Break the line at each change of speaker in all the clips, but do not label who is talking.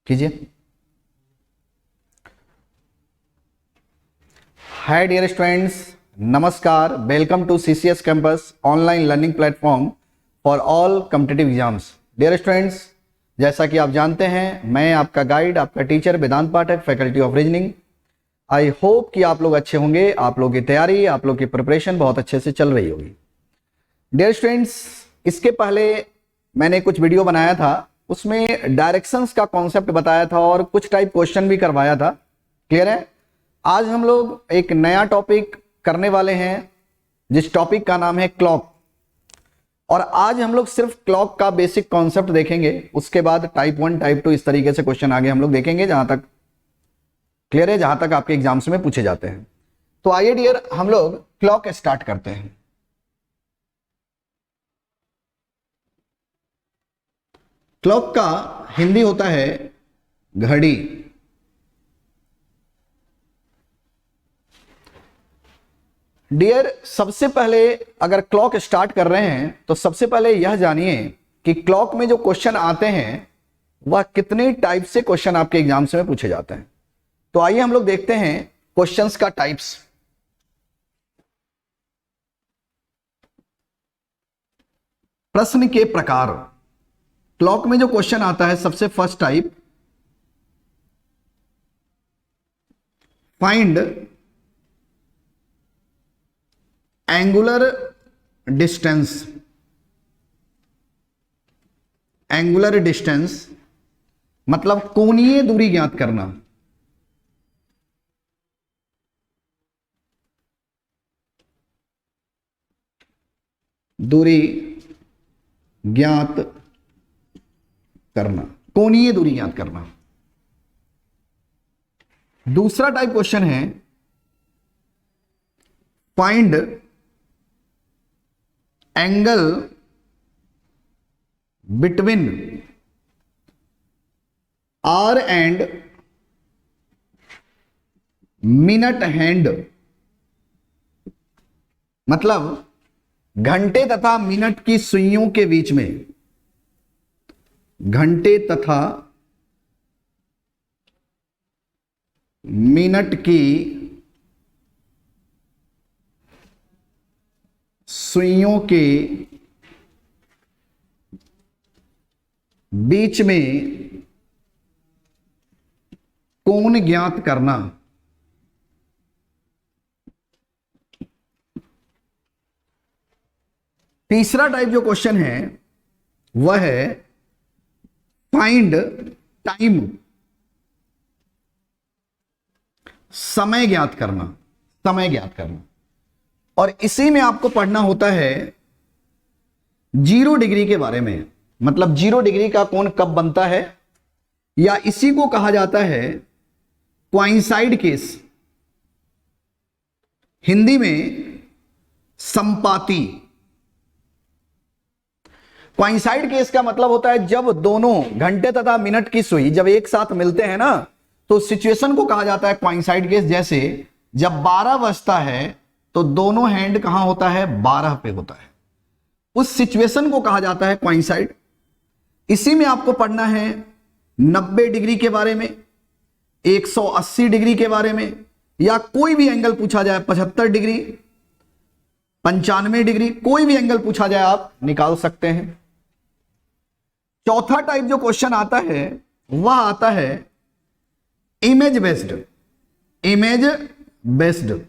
कीजिए। Hi dear students, नमस्कार। Welcome to CCS campus online learning platform for all competitive exams. Dear students, जैसा कि आप जानते हैं, मैं आपका गाइड, आपका teacher Vedant Pathak, faculty of reasoning. I hope कि आप लोग अच्छे होंगे, आप लोगों की तैयारी, आप लोग की प्रिपरेशन बहुत अच्छे से चल रही होगी। डियर स्टूडेंट्स, इसके पहले मैंने कुछ वीडियो बनाया था, उसमें डायरेक्शंस का कॉन्सेप्ट बताया था और कुछ टाइप क्वेश्चन भी करवाया था। क्लियर है? आज हम लोग एक नया टॉपिक करने वाले हैं, जिस टॉपिक का नाम है क्लॉक। और आज हम लोग सिर्फ क्लॉक का बेसिक कॉन्सेप्ट देखेंगे, उसके बाद टाइप 1 टाइप 2 इस तरीके से क्वेश्चन आगे हम लोग देखेंगे, जहां तक क्लियर है, जहां तक आपके एग्जाम्स में पूछे जाते हैं। तो आइए डियर, हम लोग क्लॉक स्टार्ट करते हैं। क्लॉक का हिंदी होता है घड़ी। डियर, सबसे पहले अगर क्लॉक स्टार्ट कर रहे हैं तो सबसे पहले यह जानिए कि क्लॉक में जो क्वेश्चन आते हैं वह कितने टाइप से क्वेश्चन आपके एग्जाम्स में पूछे जाते हैं। तो आइए हम लोग देखते हैं क्वेश्चंस का टाइप्स। प्रश्न के प्रकार। क्लॉक में जो क्वेश्चन आता है, सबसे first type, find angular distance. Angular distance मतलब कोणीय दूरी ज्ञात करना। दूरी ज्ञात करना, कोणीय दूरी ज्ञात करना। दूसरा टाइप क्वेश्चन है find angle between our and minute hand. मतलब घंटे तथा मिनट की सुइयों के बीच में, घंटे तथा मिनट की सुइयों के बीच में कोण ज्ञात करना। तीसरा टाइप जो क्वेश्चन है वह है फाइंड टाइम। समय ज्ञात करना, समय ज्ञात करना। और इसी में आपको पढ़ना होता है 0 डिग्री के बारे में। मतलब 0 डिग्री का कोण कब बनता है, या इसी को कहा जाता है क्वाइंसाइड केस, हिंदी में संपाती। क्वाइंसाइड केस का मतलब होता है जब दोनों घंटे तथा मिनट की सुई जब एक साथ मिलते हैं ना, तो सिचुएशन को कहा जाता है क्वाइंसाइड केस। जैसे जब 12 बजता है तो दोनों हैंड कहां होता है, 12 पे होता है। उस सिचुएशन को कहा जाता है क्वाइंसाइड। इसी में आपको पढ़ना है 90 डिग्री के बारे में, 180 डिग्री के बारे में, या कोई भी एंगल पूछा जाए, 75 डिग्री, 95 डिग्री, कोई भी एंगल पूछा जाए आप निकाल सकते हैं। चौथा टाइप जो क्वेश्चन आता है वह आता है इमेज बेस्ड। इमेज बेस्ड,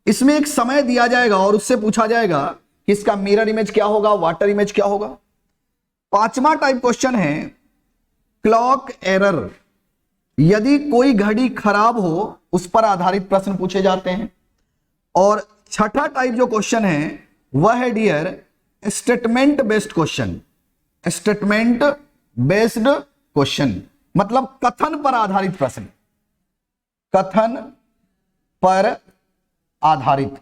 इसमें एक समय दिया जाएगा और उससे पूछा जाएगा कि इसका मिरर इमेज क्या होगा, वाटर इमेज क्या होगा। पांचवा टाइप क्वेश्चन है क्लॉक एरर। यदि कोई घड़ी खराब हो उस पर आधारित प्रश्न पूछे जाते हैं। और छठा टाइप जो क्वेश्चन है वह है dear statement based question. Statement based question मतलब कथन पर आधारित प्रश्न, कथन पर आधारित।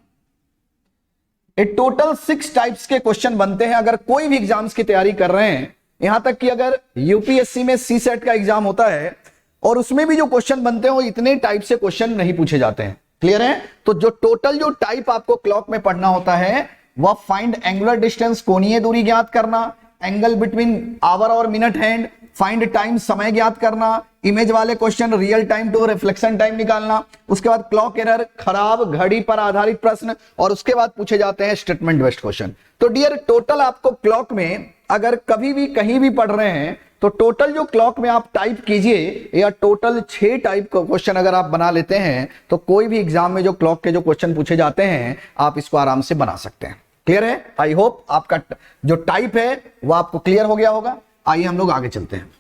टोटल 6 टाइप्स के क्वेश्चन बनते हैं अगर कोई भी एग्जाम्स की तैयारी कर रहे हैं। यहां तक कि अगर यूपीएससी में सी सेट का एग्जाम होता है और उसमें भी जो क्वेश्चन बनते हैं वो इतने टाइप से क्वेश्चन नहीं पूछे जाते हैं। क्लियर है? तो जो टोटल जो टाइप आपको क्लॉक में पढ़ना होता है वह फाइंड एंगुलर डिस्टेंस, कोणीय दूरी ज्ञात करना, एंगल बिटवीन आवर और मिनट हैंड, फाइंड टाइम समय ज्ञात करना, इमेज वाले question real time to reflection time निकालना, उसके बाद क्लॉक एरर, खराब घड़ी पर आधारित प्रश्न, और उसके बाद पूछे जाते हैं स्टेटमेंट बेस्ड क्वेश्चन। तो डियर टोटल आपको क्लॉक में अगर कभी भी कहीं भी पढ़ रहे हैं तो टोटल जो क्लॉक में आप टाइप कीजिए, या टोटल 6 टाइप का क्वेश्चन अगर आप बना लेते हैं तो कोई भी एग्जाम में जो क्लॉक के जो क्वेश्चन पूछे जाते हैं आप इसको आराम से बना सकते हैं। क्लियर है? आई होप आपका जो टाइप है वो आपको क्लियर हो गया होगा। आइए हम लोग आगे चलते हैं।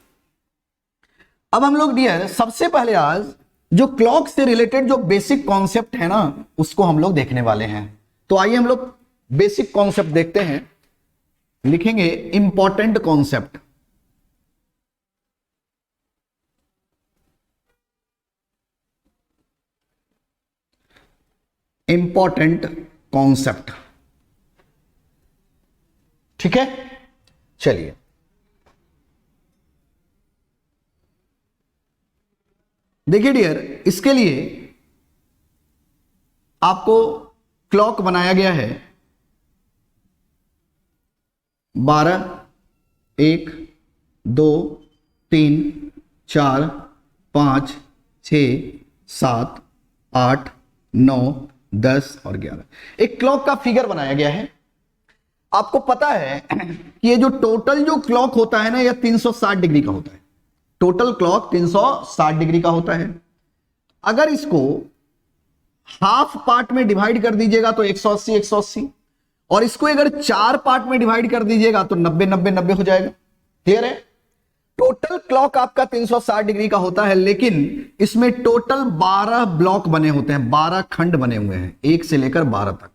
अब हम लोग डियर सबसे पहले आज जो क्लॉक से रिलेटेड जो बेसिक कॉन्सेप्ट है ना उसको हम लोग देखने वाले हैं। तो आइए हम लोग बेसिक कॉन्सेप्ट देखते हैं। लिखेंगे इंपॉर्टेंट कॉन्सेप्ट। इंपॉर्टेंट कॉन्सेप्ट, ठीक है। चलिए देखिए डियर, इसके लिए आपको क्लॉक बनाया गया है 12, 1, 2, 3, 4, 5, 6, 7, 8, 9, 10 और 11। एक क्लॉक का फिगर बनाया गया है। आपको पता है कि ये जो टोटल जो क्लॉक होता है ना यह 360 डिग्री का होता है। टोटल क्लॉक 360 डिग्री का होता है। अगर इसको हाफ पार्ट में डिवाइड कर दीजिएगा तो 180 180, और इसको अगर 4 पार्ट में डिवाइड कर दीजिएगा तो 90 90 90 हो जाएगा। क्लियर है? टोटल क्लॉक आपका 360 डिग्री का होता है, लेकिन इसमें टोटल 12 ब्लॉक बने होते हैं, 12 खंड बने हुए हैं, 1 से लेकर 12 तक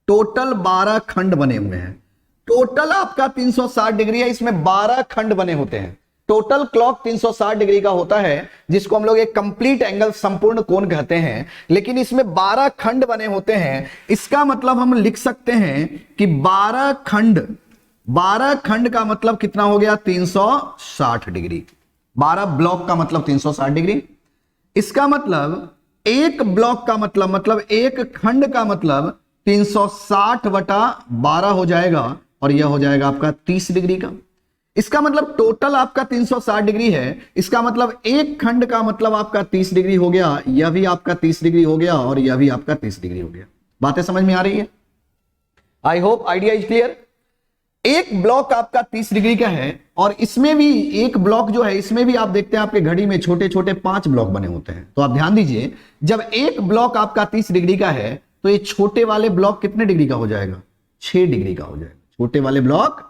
टोटल 12 खंड बने हुए हैं। टोटल आपका 360 डिग्री है, इसमें 12 खंड बने होते हैं। टोटल क्लॉक 360 डिग्री का होता है, जिसको हम लोग एक कंप्लीट एंगल संपूर्ण कोण कहते हैं, लेकिन इसमें 12 खंड बने होते हैं। इसका मतलब हम लिख सकते हैं कि 12 खंड का मतलब कितना हो गया? 360 डिग्री। 12 ब्लॉक का मतलब 360 डिग्री। इसका मतलब एक ब्लॉक का मतलब एक खंड का मतलब 360/12 हो जाएगा, और यह हो जाएगा आपका 30 डिग्री का। इसका मतलब टोटल आपका 360 डिग्री है। इसका मतलब एक खंड का मतलब आपका 30 डिग्री हो गया, यह भी आपका 30 डिग्री हो गया, और यह भी आपका 30 डिग्री हो गया। बातें समझ में आ रही है? I hope idea is clear. एक ब्लॉक आपका 30 डिग्री का है, और इसमें भी एक ब्लॉक जो है इसमें भी आप देखते हैं आपके घड़ी में छोटे छोटे 5 ब्लॉक बने होते हैं। तो आप ध्यान दीजिए, जब एक ब्लॉक आपका 30 डिग्री का है तो ये छोटे वाले ब्लॉक कितने डिग्री का हो जाएगा? 6 डिग्री का हो जाएगा। छोटे वाले ब्लॉक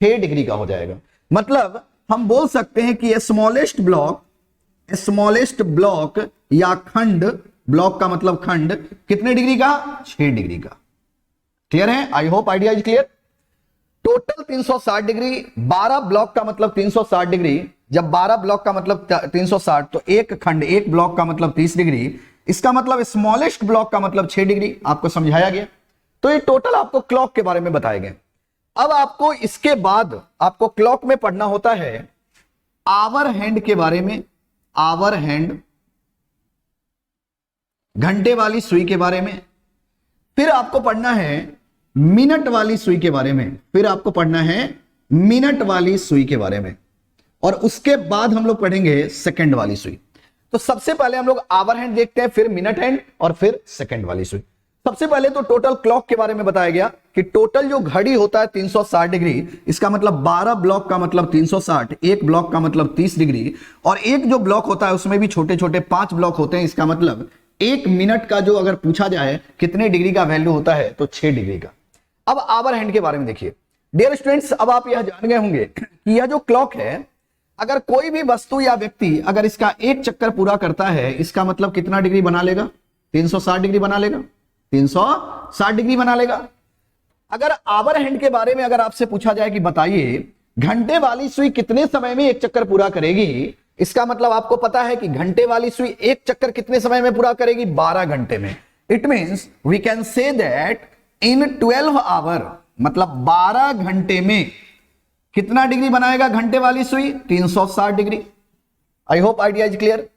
6 डिग्री का हो जाएगा। मतलब हम बोल सकते हैं कि स्मॉलेस्ट ब्लॉक या खंड, ब्लॉक का मतलब खंड, कितने डिग्री का? 6 डिग्री का। क्लियर है? I hope idea is clear. Total 360 degree, 12 block का मतलब 360 डिग्री। जब 12 ब्लॉक का मतलब 360 तो एक खंड, एक ब्लॉक का मतलब 30 डिग्री। इसका मतलब स्मॉलेस्ट ब्लॉक का मतलब 6 डिग्री। आपको समझाया गया। तो ये टोटल आपको क्लॉक के बारे में बताए गए। अब आपको इसके बाद आपको क्लॉक में पढ़ना होता है आवर हैंड के बारे में। आवर हैंड, घंटे वाली सुई के बारे में। फिर आपको पढ़ना है मिनट वाली सुई के बारे में। फिर आपको पढ़ना है मिनट वाली सुई के बारे में, और उसके बाद हम लोग पढ़ेंगे सेकंड वाली सुई। तो सबसे पहले हम लोग आवर हैंड देखते हैं, फिर मिनट हैंड, और फिर सेकंड वाली सुई। सबसे पहले तो टोटल क्लॉक के बारे में बताया गया कि टोटल जो घड़ी होता है 360 डिग्री। इसका मतलब 12 ब्लॉक का मतलब 360, एक ब्लॉक का मतलब 30 डिग्री, और एक जो ब्लॉक होता है उसमें भी छोटे छोटे 5 ब्लॉक होते हैं। इसका मतलब एक मिनट का जो अगर पूछा जाए कितने डिग्री का वैल्यू होता है तो 6 डिग्री का। अब आवर हैंड के बारे में देखिए डियर स्टूडेंट्स। अब आप यह जान गए होंगे कि यह जो क्लॉक है, अगर कोई भी वस्तु या व्यक्ति अगर इसका एक चक्कर पूरा करता है, इसका मतलब कितना डिग्री बना लेगा? 360 डिग्री बना लेगा। 360 डिग्री बना लेगा। अगर आवर हैंड के बारे में अगर आपसे पूछा जाए कि बताइए घंटे वाली सुई कितने समय में एक चक्कर पूरा करेगी, इसका मतलब आपको पता है कि घंटे वाली सुई एक चक्कर कितने समय में पूरा करेगी? 12 घंटे में। It means we can say that in 12 hour, मतलब 12 घंटे में कितना डिग्री बनाएगा घंटे वाली सुई? 360 degree. I hope idea is clear.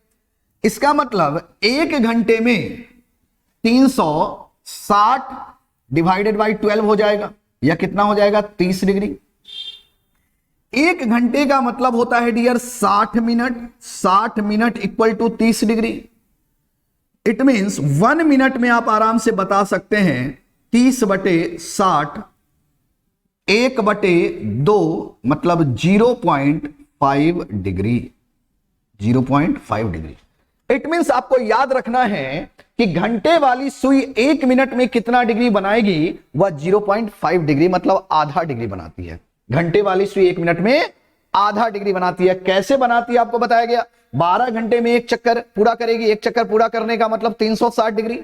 इसका मतलब एक घंटे में 360 डिवाइडेड बाई 12 हो जाएगा, या कितना हो जाएगा? 30 डिग्री। एक घंटे का मतलब होता है dear 60 minute. 60 minute equal to 30 degree. It means 1 minute में आप आराम से बता सकते हैं 30/60 1/2 मतलब 0.5 डिग्री। 0.5 डिग्री। इट मींस आपको याद रखना है कि घंटे वाली सुई 1 मिनट में कितना डिग्री बनाएगी, वह 0.5 डिग्री मतलब आधा डिग्री बनाती है। घंटे वाली सुई 1 मिनट में आधा डिग्री बनाती है। कैसे बनाती है आपको बताया गया। 12 घंटे में एक चक्कर पूरा करेगी। एक चक्कर पूरा करने का मतलब 360 डिग्री।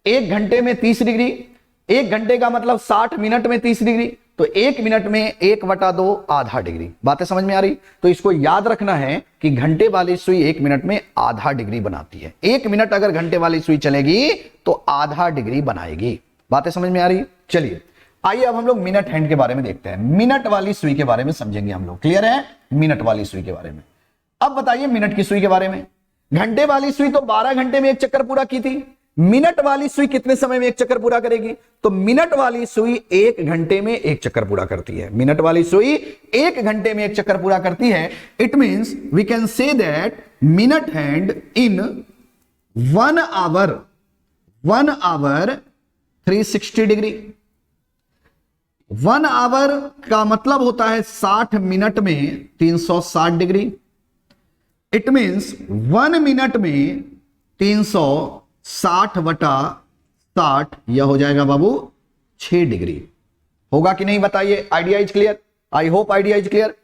1 घंटे में 30 डिग्री। 1 घंटे का मतलब 60 मिनट में 30 डिग्री। तो 1 मिनट में 1/2 आधा डिग्री। बातें समझ में आ रही। तो इसको याद रखना है कि घंटे वाली सुई 1 मिनट में आधा डिग्री बनाती है। 1 मिनट अगर घंटे वाली सुई चलेगी तो आधा डिग्री बनाएगी। बातें समझ में आ रही। चलिए आइए अब हम लोग मिनट हैंड के बारे में देखते हैं। मिनट वाली सुई के बारे में समझेंगे हम लोग। क्लियर है मिनट वाली सुई के बारे में। अब बताइए मिनट की सुई के बारे में। घंटे वाली सुई तो 12 घंटे में एक चक्कर पूरा की थी। मिनट वाली सुई कितने समय में एक चक्कर पूरा करेगी। तो मिनट वाली सुई 1 घंटे में एक चक्कर पूरा करती है। मिनट वाली सुई 1 घंटे में एक चक्कर पूरा करती है। It means we can say that minute hand in 1 hour 360 degree. 1 hour का मतलब होता है 60 मिनट में 360 डिग्री। इट मींस 1 मिनट में 360/60 यह हो जाएगा बाबू 6 डिग्री। होगा कि नहीं बताइए। Idea is clear. I hope idea is clear.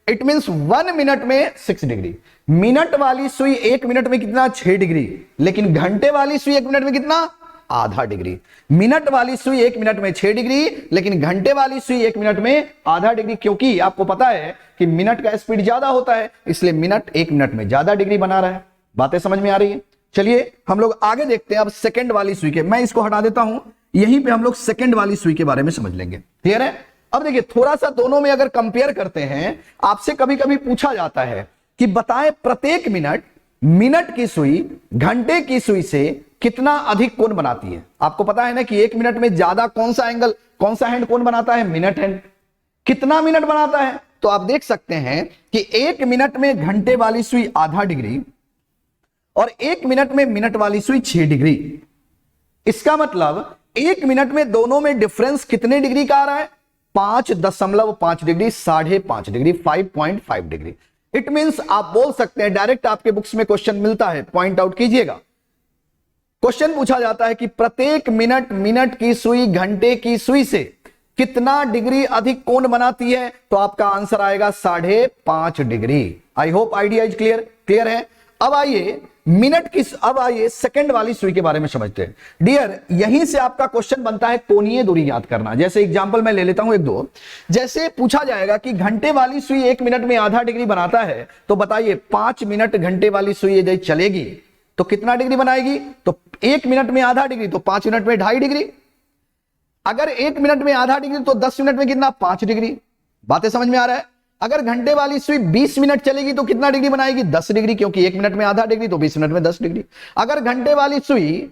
It means 1 minute में 6 डिग्री। मिनट वाली सुई 1 मिनट में कितना 6 डिग्री। लेकिन घंटे वाली सुई 1 मिनट में कितना आधा डिग्री। मिनट वाली सुई 1 मिनट में 6 डिग्री लेकिन घंटे वाली सुई 1 मिनट में आधा डिग्री। क्योंकि आपको पता है कि मिनट का स्पीड ज्यादा होता है इसलिए मिनट 1 मिनट में ज्यादा डिग्री बना रहा है। बातें समझ में आ रही है। चलिए हम लोग आगे देखते हैं अब सेकंड वाली सुई के। मैं इसको हटा देता हूं। यहीं पे हम लोग सेकंड वाली सुई के बारे में समझ लेंगे। क्लियर है। अब देखिए थोड़ा सा दोनों में अगर कंपेयर करते हैं, आपसे कभी कभी पूछा जाता है कि बताएं प्रत्येक मिनट की सुई घंटे की सुई से कितना अधिक कोण बनाती है। आपको पता है ना कि 1 मिनट में ज्यादा कौन सा हैंड कोण बनाता है, मिनट हैंड। कितना मिनट बनाता है तो आप देख सकते हैं कि 1 मिनट में घंटे वाली सुई आधा डिग्री और 1 मिनट में मिनट वाली सुई 6 डिग्री। इसका मतलब 1 मिनट में दोनों में डिफरेंस कितने डिग्री का आ रहा है, 5.5 degree, 5.5 degree, 5.5 degree. It means आप बोल सकते हैं डायरेक्ट आपके बुक्स में क्वेश्चन मिलता है, पॉइंट आउट कीजिएगा। क्वेश्चन पूछा जाता है कि प्रत्येक मिनट की सुई घंटे की सुई से कितना डिग्री अधिक कोण बनाती है, तो आपका आंसर आएगा 5.5 degree. I hope idea is clear है। अब आइए सेकंड वाली सुई के बारे में समझते हैं। डियर यहीं से आपका क्वेश्चन बनता है कोणीय दूरी ज्ञात करना। जैसे एग्जांपल मैं ले लेता हूं 1-2। जैसे पूछा जाएगा कि घंटे वाली सुई 1 मिनट में आधा डिग्री बनाता है, तो बताइए 5 मिनट घंटे वाली सुई यदि चलेगी तो कितना डिग्री बनाएगी। तो 1 मिनट में आधा डिग्री तो 5 मिनट में 2.5 डिग्री। अगर 1 मिनट में आधा डिग्री तो 10 मिनट में कितना 5 डिग्री। बातें समझ में आ रहा है। अगर घंटे वाली सुई 20 मिनट चलेगी तो कितना डिग्री बनाएगी 10 डिग्री, क्योंकि 1 मिनट में आधा डिग्री तो 20 मिनट में 10 डिग्री। अगर घंटे वाली सुई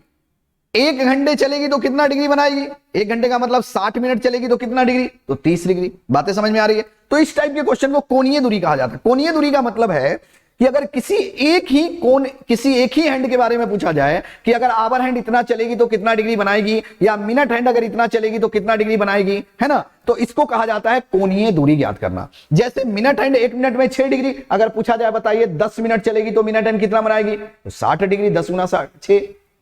1 घंटे चलेगी तो कितना डिग्री बनाएगी, 1 घंटे का मतलब 60 मिनट चलेगी तो कितना डिग्री, तो 30 डिग्री। बातें समझ में आ रही है। तो इस टाइप के क्वेश्चन को कोणीय दूरी कहा जाता है। कोणीय दूरी का मतलब है कि अगर किसी एक ही हैंड के बारे में पूछा जाए कि अगर आवर हैंड इतना चलेगी तो कितना डिग्री बनाएगी, या मिनट हैंड अगर इतना चलेगी तो कितना डिग्री बनाएगी, है ना, तो इसको कहा जाता है कोणीय दूरी ज्ञात करना। जैसे मिनट हैंड 1 मिनट में 6 डिग्री, अगर पूछा जाए बताइए 10 मिनट चलेगी तो मिनट हैंड कितना बनाएगी, तो 60 डिग्री, 10 गुना 60 6।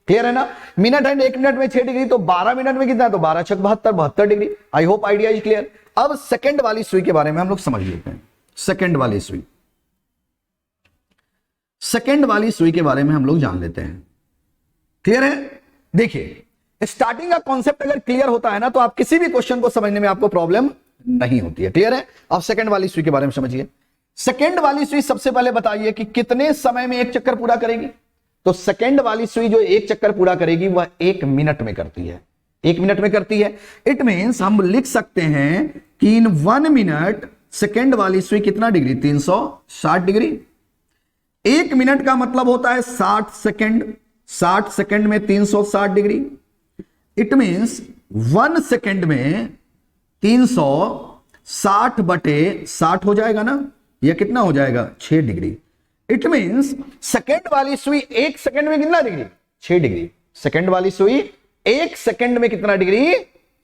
क्लियर है ना। मिनट हैंड 1 मिनट में 6 डिग्री तो 12 मिनट में कितना, तो 12 छक 72, 72 degree. I hope idea is clear. अब सेकंड वाली सुई के बारे में हम लोग समझ लेते हैं। सेकंड वाली सुई के बारे में हम लोग जान लेते हैं। क्लियर है। देखिए स्टार्टिंग का कॉन्सेप्ट अगर क्लियर होता है ना तो आप किसी भी क्वेश्चन को समझने में आपको प्रॉब्लम नहीं होती है। क्लियर है। अब सेकंड वाली सुई के बारे में समझिए। सेकंड वाली सुई सबसे पहले बताइए कि कितने समय में एक चक्कर पूरा करेगी। तो सेकंड वाली सुई जो एक चक्कर पूरा करेगी वह 1 मिनट में करती है। 1 मिनट में करती है। इट मींस हम लिख सकते हैं कि इन 1 मिनट सेकंड वाली सुई कितना डिग्री, 360 डिग्री। 1 मिनट का मतलब होता है 60 सेकंड। 60 सेकंड में 360 डिग्री। इट मींस 1 सेकंड में 60/60 हो जाएगा ना, या कितना हो जाएगा 6 डिग्री। इट मींस सेकंड वाली सुई 1 सेकंड में कितना डिग्री, 6 डिग्री। सेकंड वाली सुई 1 सेकंड में कितना डिग्री,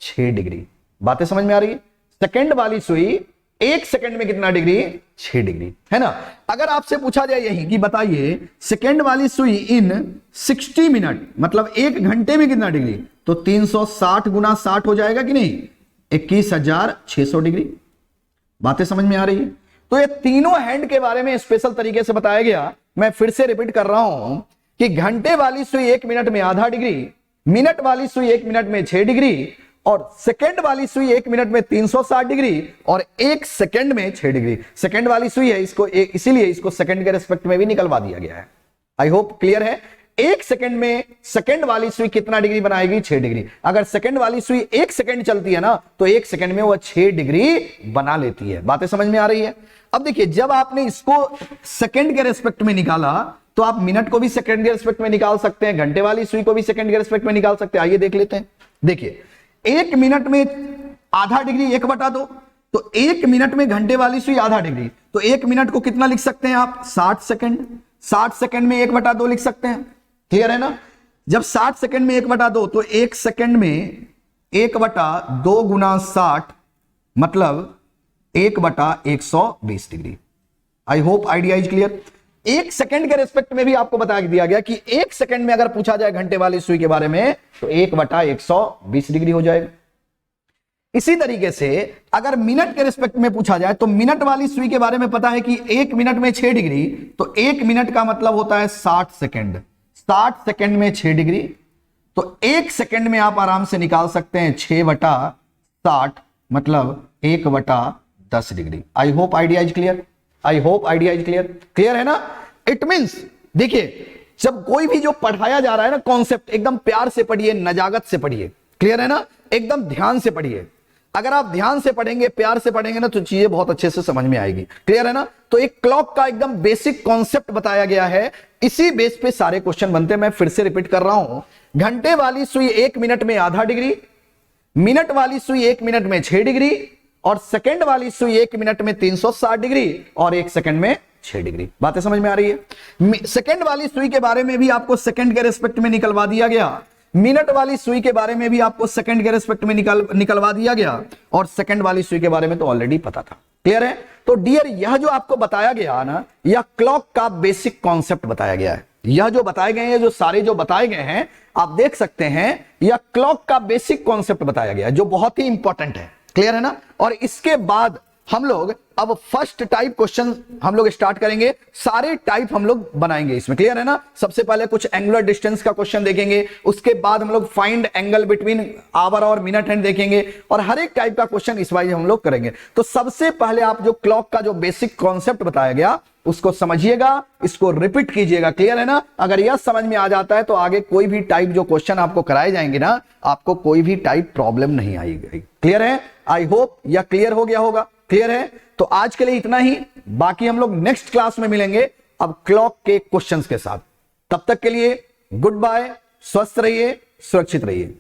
6 डिग्री। बातें समझ में आ रही है? सेकंड वाली सुई 1 सेकंड में कितना डिग्री, 6 डिग्री, है ना। अगर आपसे पूछा जाए यही कि बताइए सेकंड वाली सुई इन 60 मिनट मतलब 1 घंटे में कितना डिग्री, तो 360 गुना 60 हो जाएगा कि नहीं, 21,600 डिग्री। बातें समझ में आ रही है? तो ये तीनों हैंड के बारे में स्पेशल तरीके से बताया गया। मैं फिर से रिपीट कर रहा हूं कि घंटे वाली सुई 1 मिनट में आधा डिग्री, मिनट वाली सुई 1 मिनट में 6 डिग्री, और सेकंड वाली सुई 1 मिनट में 360 डिग्री, और 1 सेकंड में 6 डिग्री। सेकंड वाली सुई है, इसको इसीलिए इसको सेकंड के रेस्पेक्ट में भी निकलवा दिया गया है। आई होप क्लियर है। 1 सेकंड में सेकंड वाली सुई कितना डिग्री बनाएगी, 6 डिग्री। अगर सेकंड वाली सुई 1 सेकंड चलती है ना, तो 1 सेकंड में वह 6 डिग्री बना लेती है। बातें समझ में आ रही है? अब देखिए, जब आपने इसको सेकंड के रेस्पेक्ट में निकाला, तो आप मिनट को भी सेकंड के रेस्पेक्ट में निकाल सकते हैं, घंटे वाली सुई को भी सेकंड के रेस्पेक्ट में निकाल सकते हैं। आइए देख लेते हैं। देखिए, 1 मिनट में आधा डिग्री 1/2, तो 1 मिनट में घंटे वाली सुई आधा डिग्री, तो 1 मिनट को कितना लिख सकते हैं आप, 60 सेकंड। 60 सेकंड में 1/2 लिख सकते हैं। क्लियर है ना? जब 60 सेकंड में 1/2, तो 1 सेकंड में 1/2 गुना 60 मतलब 1/120 degree. I hope idea is clear. 1 second के रेस्पेक्ट में भी आपको बता दिया गया कि 1 सेकंड में अगर पूछा जाए घंटे वाली सुई के बारे में, तो 1/120 डिग्री हो जाएगा। इसी तरीके से अगर मिनट के रेस्पेक्ट में पूछा जाए, तो मिनट वाली सुई के बारे में पता है कि 1 मिनट में 6 डिग्री, तो 1 मिनट का मतलब होता है 60 सेकंड। 60 सेकंड में 6 डिग्री, तो 1 सेकंड में आप आराम से निकाल सकते हैं 6/60 मतलब 1/10 degree. I hope idea is clear. I hope idea is clear. Clear है ना? इट मींस देखिए, जब कोई भी जो पढ़ाया जा रहा है ना कॉन्सेप्ट, एकदम प्यार से पढ़िए, नजाकत से पढ़िए। क्लियर है ना? एकदम ध्यान से पढ़िए। अगर आप ध्यान से पढ़ेंगे, प्यार से पढ़ेंगे ना, तो चीजें बहुत अच्छे से समझ में आएगी। क्लियर है ना? तो एक क्लॉक का एकदम बेसिक कॉन्सेप्ट बताया गया है, इसी बेस पे सारे क्वेश्चन बनते हैं। मैं फिर से रिपीट कर रहा हूं, घंटे वाली सुई 1 मिनट में आधा डिग्री, मिनट वाली सुई 1 मिनट में 6 डिग्री, और सेकंड वाली सुई 1 मिनट में 360 डिग्री, और 1 सेकंड में 6 डिग्री। बातें समझ में आ रही है? सेकंड वाली सुई के बारे में भी आपको सेकंड के रेस्पेक्ट में निकलवा दिया गया, मिनट वाली सुई के बारे में भी आपको सेकंड के रेस्पेक्ट में निकलवा दिया गया, और सेकंड वाली सुई के बारे में तो ऑलरेडी पता था। क्लियर है? तो डियर, यह जो आपको बताया गया ना, यह क्लॉक का बेसिक कॉन्सेप्ट बताया गया है। यह जो बताए गए हैं, जो सारे जो बताए गए हैं, आप देख सकते हैं, यह क्लॉक का बेसिक कॉन्सेप्ट बताया गया है, जो बहुत ही इंपॉर्टेंट है। क्लियर है ना? और इसके बाद हम लोग अब फर्स्ट टाइप क्वेश्चन हम लोग स्टार्ट करेंगे। सारे टाइप हम लोग बनाएंगे इसमें। क्लियर है ना? सबसे पहले कुछ एंगुलर डिस्टेंस का क्वेश्चन देखेंगे, उसके बाद हम लोग फाइंड एंगल बिटवीन आवर और मिनट हैंड देखेंगे, और हर एक टाइप का क्वेश्चन इस वाइज हम लोग करेंगे। तो सबसे पहले आप जो क्लॉक का जो बेसिक कॉन्सेप्ट बताया गया, उसको समझिएगा, इसको रिपीट कीजिएगा। क्लियर है ना? अगर यह समझ में आ जाता है, तो आगे कोई भी टाइप जो क्वेश्चन आपको कराए जाएंगे ना, आपको कोई भी टाइप प्रॉब्लम नहीं आएगी। क्लियर है? आई होप यह क्लियर हो गया होगा। क्लियर है? तो आज के लिए इतना ही, बाकी हम लोग नेक्स्ट क्लास में मिलेंगे अब क्लॉक के क्वेश्चंस के साथ। तब तक के लिए गुड बाय, स्वस्थ रहिए, सुरक्षित रहिए।